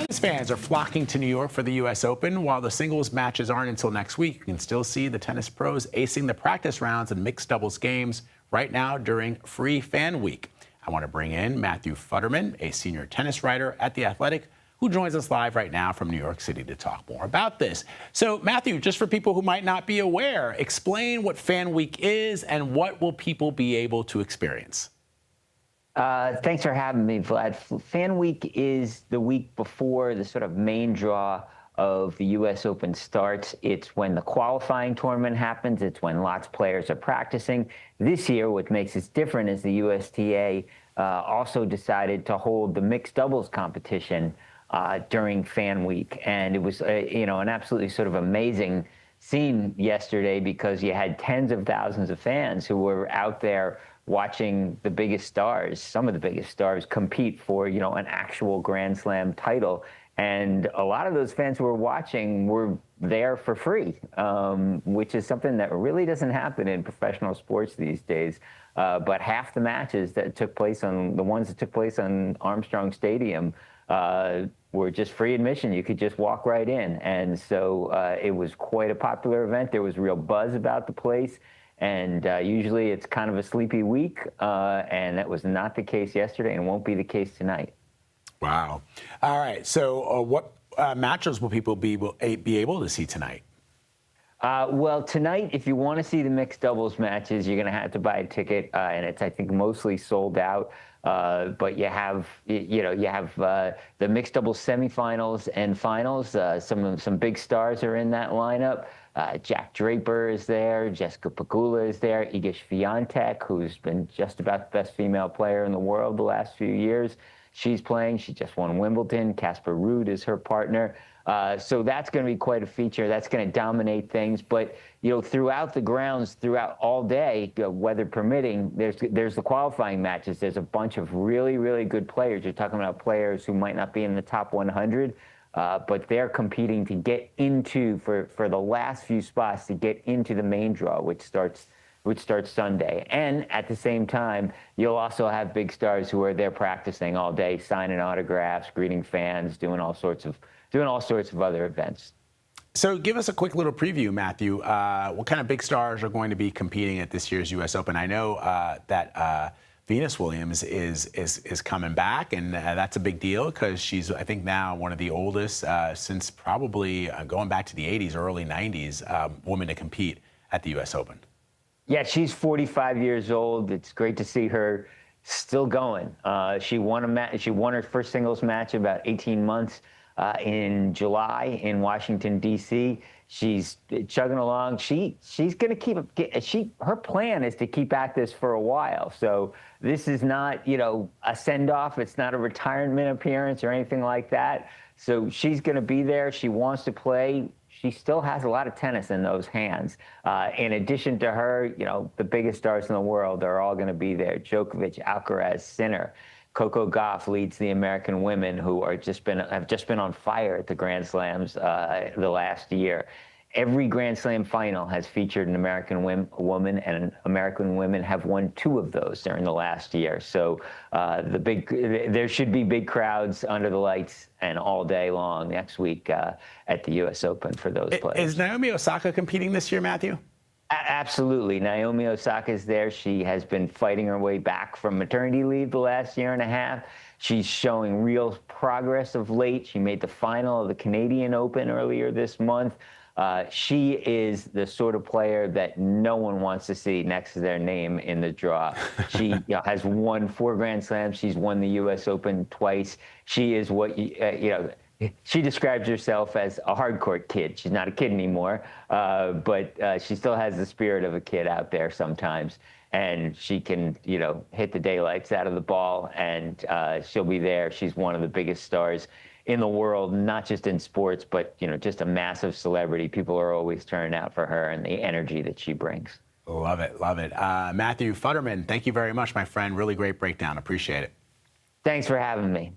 Tennis fans are flocking to New York for the U.S. Open. While the singles matches aren't until next week, you can still see the tennis pros acing the practice rounds and mixed doubles games right now during Free Fan Week. I want to bring in Matthew Futterman, a senior tennis writer at The Athletic, who joins us live right now from New York City to talk more about this. So, Matthew, just for people who might not be aware, explain what Fan Week is and what will people be able to experience. Thanks for having me, Vlad. Fan Week is the week before the sort of main draw of the U.S. Open starts. It's when the qualifying tournament happens. It's when lots of players are practicing. This year, what makes it different is the USTA also decided to hold the mixed doubles competition during Fan Week. And it was, an absolutely sort of amazing scene yesterday because you had tens of thousands of fans who were out there watching the biggest stars, some of the biggest stars, compete for, an actual Grand Slam title. And a lot of those fans who were watching were there for free, which is something that really doesn't happen in professional sports these days. But half the matches that took place the ones that took place on Armstrong Stadium were just free admission. You could just walk right in. And so it was quite a popular event. There was real buzz about the place. And usually it's kind of a sleepy week, and that was not the case yesterday and won't be the case tonight. Wow. All right. So what matches will people be able to see tonight? Well, tonight, if you want to see the mixed doubles matches, you're going to have to buy a ticket, and it's, I think, mostly sold out. But you have the mixed doubles semifinals and finals. Some big stars are in that lineup. Jack Draper is there. Jessica Pegula is there. Iga Swiatek, who's been just about the best female player in the world the last few years. She's playing. She just won Wimbledon. Casper Ruud is her partner. So that's going to be quite a feature. That's going to dominate things. But, throughout the grounds, throughout all day, weather permitting, there's the qualifying matches. There's a bunch of really, really good players. You're talking about players who might not be in the top 100, but they're competing to get into, for the last few spots, to get into the main draw, which starts Sunday. And at the same time, you'll also have big stars who are there practicing all day, signing autographs, greeting fans, doing all sorts of other events. So give us a quick little preview, Matthew. What kind of big stars are going to be competing at this year's U.S. Open? I know that Venus Williams is coming back, and that's a big deal because she's, I think, now one of the oldest since probably going back to the 80s, early 90s, woman to compete at the U.S. Open. Yeah, she's 45 years old. It's great to see her still going. She won her first singles match about 18 months in July in Washington, D.C. She's chugging along. She's going to her plan is to keep at this for a while. So this is not, a send-off. It's not a retirement appearance or anything like that. So she's going to be there. She wants to play. She still has a lot of tennis in those hands. In addition to her, the biggest stars in the world are all going to be there. Djokovic, Alcaraz, Sinner. Coco Gauff leads the American women, who have just been on fire at the Grand Slams the last year. Every Grand Slam final has featured an American woman, and American women have won 2 of those during the last year. So there should be big crowds under the lights and all day long next week at the U.S. Open for those players. Is Naomi Osaka competing this year, Matthew? Absolutely. Naomi Osaka is there. She has been fighting her way back from maternity leave the last year and a half. She's showing real progress of late. She made the final of the Canadian Open earlier this month. She is the sort of player that no one wants to see next to their name in the draw. She has won 4 Grand Slams. She's won the U.S. Open twice. She is what she describes herself as a hardcourt kid. She's not a kid anymore, but she still has the spirit of a kid out there sometimes. And she can, hit the daylights out of the ball, and she'll be there. She's one of the biggest stars in the world, not just in sports, but, just a massive celebrity. People are always turning out for her and the energy that she brings. Love it. Love it. Matthew Futterman, thank you very much, my friend. Really great breakdown. Appreciate it. Thanks for having me.